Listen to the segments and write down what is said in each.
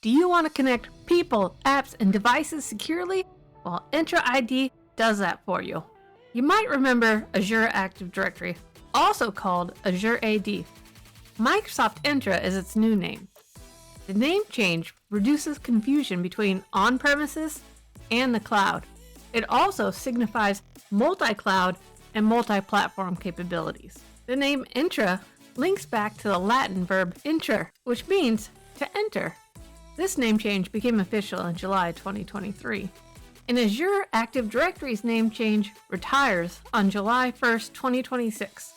Do you want to connect people, apps, and devices securely? Well, Entra ID does that for you. You might remember Azure Active Directory, also called Azure AD. Microsoft Entra is its new name. The name change reduces confusion between on-premises and the cloud. It also signifies multi-cloud and multi-platform capabilities. The name Entra links back to the Latin verb intra, which means to enter. This name change became official in July 2023. And Azure Active Directory's name change retires on July 1st, 2026.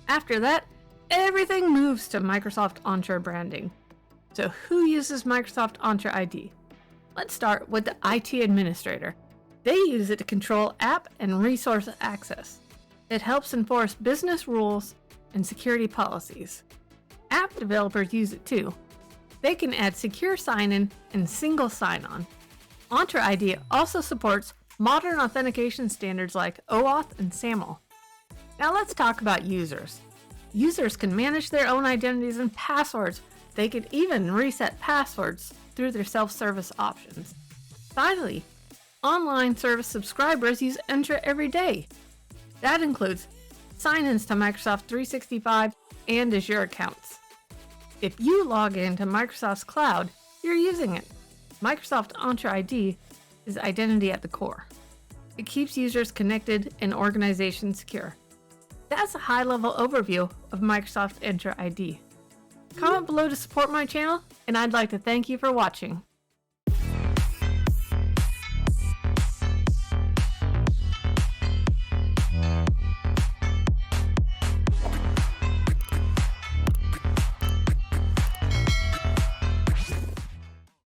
After that, everything moves to Microsoft Entra branding. So who uses Microsoft Entra ID? Let's start with the IT administrator. They use it to control app and resource access. It helps enforce business rules and security policies. App developers use it too. They can add secure sign-in and single sign-on. Entra ID also supports modern authentication standards like OAuth and SAML. Now let's talk about users. Users can manage their own identities and passwords. They can even reset passwords through their self-service options. Finally, online service subscribers use Entra every day. That includes sign-ins to Microsoft 365 and Azure accounts. If you log into Microsoft's cloud, you're using it. Microsoft Entra ID is identity at the core. It keeps users connected and organizations secure. That's a high-level overview of Microsoft Entra ID. Comment below to support my channel, and I'd like to thank you for watching.